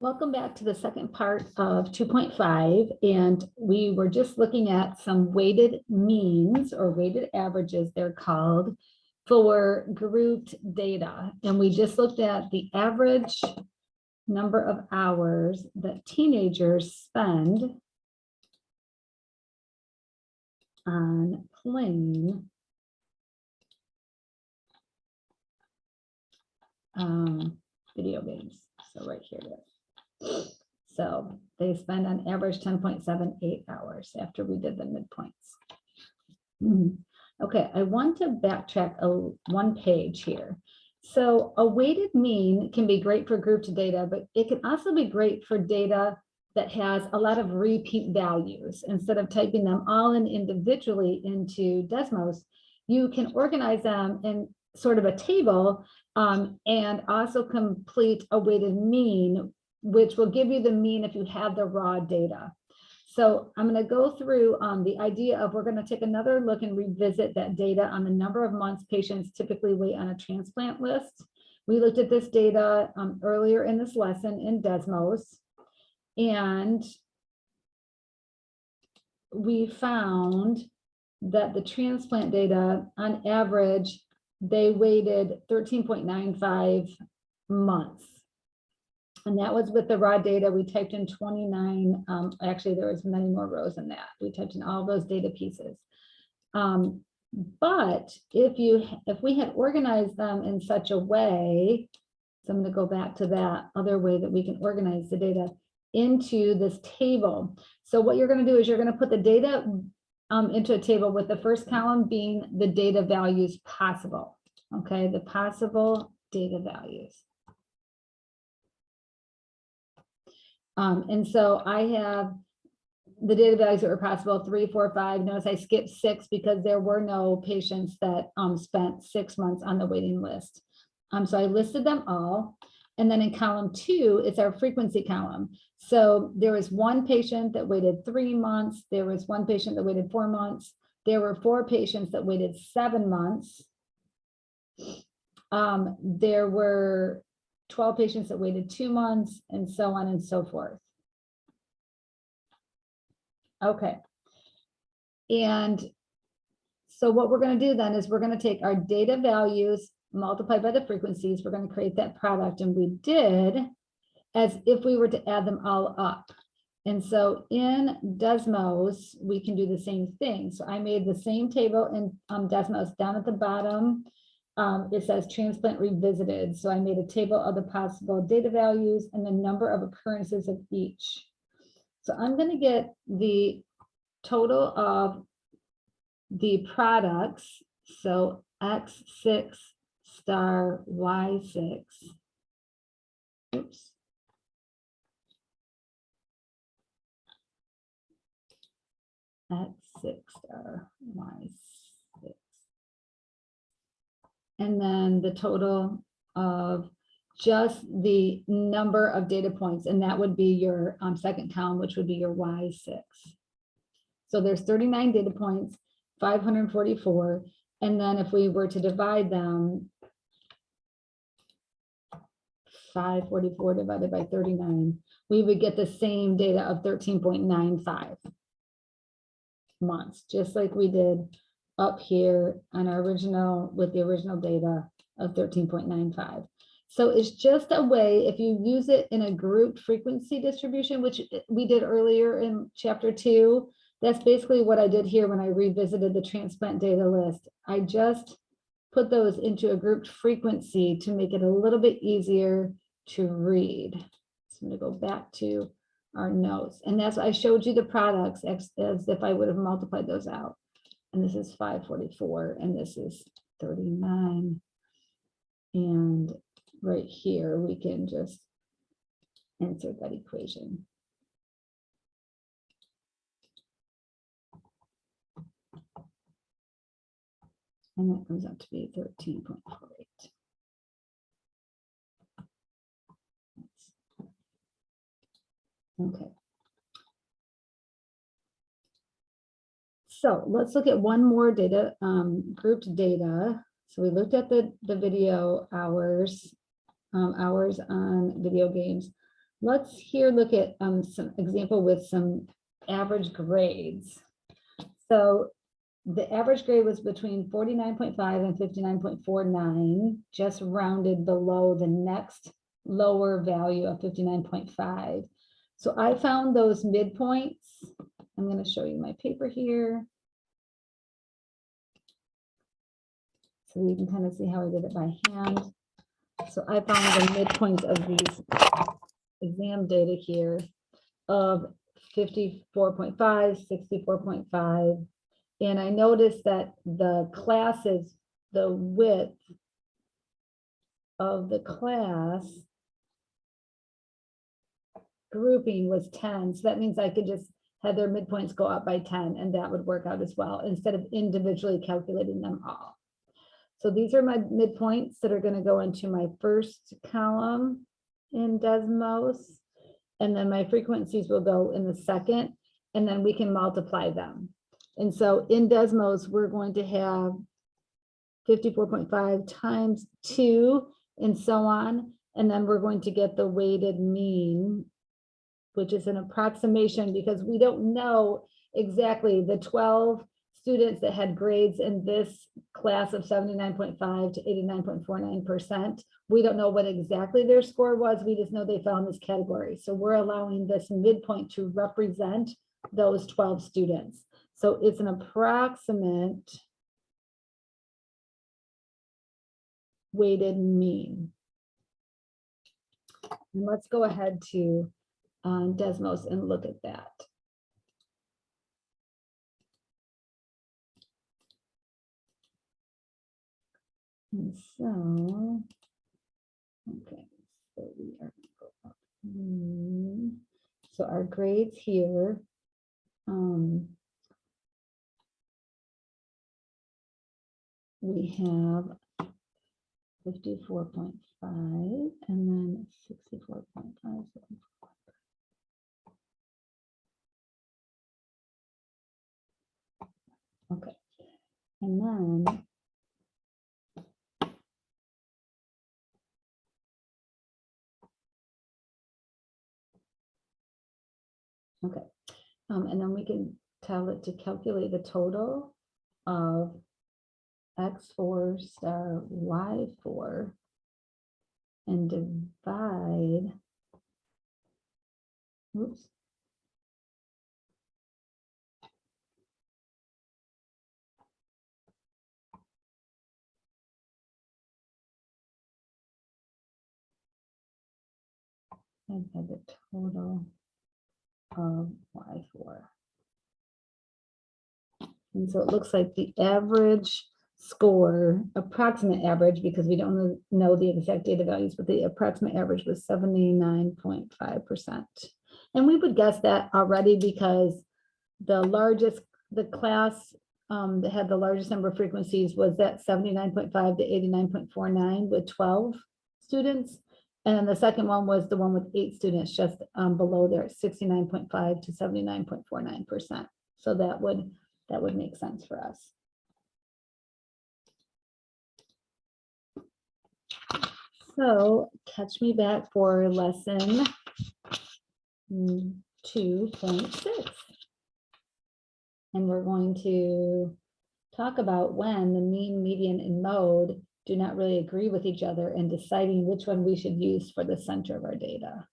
Welcome back to the second part of 2.5, and we were just looking at some weighted means or weighted averages, they're called, for grouped data. And we just looked at the average number of hours that teenagers spend on playing video games. So right here it is. So they spend on average 10.78 hours after we did the midpoints. Okay, I want to backtrack one page here. So a weighted mean can be great for grouped data, but it can also be great for data that has a lot of repeat values. Instead of typing them all in individually into Desmos, you can organize them in sort of a table and also complete a weighted mean, which will give you the mean if you have the raw data. So I'm going to go through the idea of we're going to take another look and revisit that data on the number of months patients typically wait on a transplant list. We looked at this data earlier in this lesson in Desmos, and we found that the transplant data, on average, they waited 13.95 months. And that was with the raw data. We typed in 29, actually there was many more rows than that. We typed in all those data pieces. But if we had organized them in such a way, so I'm going to go back to that other way that we can organize the data into this table. So what you're going to do is you're going to put the data into a table with the first column being the data values possible. Okay, the possible data values. And so I have the data values that were possible, 3, 4, 5. Notice I skipped 6 because there were no patients that spent 6 months on the waiting list. So I listed them all. And then in column 2, it's our frequency column. So there was one patient that waited 3 months. There was one patient that waited 4 months. There were 4 patients that waited 7 months. There were 12 patients that waited 2 months, and so on and so forth. Okay. And so what we're going to do then is we're going to take our data values multiplied by the frequencies. We're going to create that product, and we did as if we were to add them all up. And so in Desmos, we can do the same thing. So I made the same table in Desmos. Down at the bottom, it says transplant revisited. So I made a table of the possible data values and the number of occurrences of each. So I'm going to get the total of the products. So X6 star Y6. Oops. X6 star Y6. And then the total of just the number of data points, and that would be your second column, which would be your Y6. So there's 39 data points, 544, and then if we were to divide them, 544 divided by 39, we would get the same data of 13.95 months, just like we did up here on our original with the original data of 13.95. So it's just a way, if you use it in a grouped frequency distribution, which we did earlier in chapter 2, that's basically what I did here when I revisited the transplant data list. I just put those into a grouped frequency to make it a little bit easier to read. So I'm going to go back to our notes, and that's why I showed you the products as if I would have multiplied those out. And this is 544, and this is 39. And right here, we can just insert that equation. And that comes out to be 13.48. Okay. So let's look at one more data, grouped data. So we looked at the video hours, hours on video games. let's here look at some example with some average grades. So the average grade was between 49.5 and 59.49, just rounded below the next lower value of 59.5. So I found those midpoints. I'm going to show you my paper here. So you can kind of see how I did it by hand. So I found the midpoints of these exam data here of 54.5, 64.5. And I noticed that the classes, the width of the class grouping was 10. So that means I could just have their midpoints go up by 10, and that would work out as well, instead of individually calculating them all. So these are my midpoints that are going to go into my first column in Desmos, and then my frequencies will go in the second, and then we can multiply them. And so in Desmos, we're going to have 54.5 times 2 and so on. And then we're going to get the weighted mean, which is an approximation because we don't know exactly the 12 students that had grades in this class of 79.5 to 89.49%. We don't know what exactly their score was. We just know they fell in this category. So we're allowing this midpoint to represent those 12 students. So it's an approximate weighted mean. And let's go ahead to Desmos and look at that. And so, okay, so we are going to go up. So our grades here. We have 54.5 and then 64.5. Okay, and then okay, and then we can tell it to calculate the total of X4 star Y4 and divide, oops. And by the total of Y4. And so it looks like the average score, approximate average, because we don't know the exact data values, but the approximate average was 79.5%. And we would guess that already because the class that had the largest number of frequencies was that 79.5 to 89.49 with 12 students. And the second one was the one with 8 students, just below there, 69.5 to 79.49%. So that would make sense for us. So catch me back for lesson 2.6. And we're going to talk about when the mean, median, and mode do not really agree with each other and deciding which one we should use for the center of our data.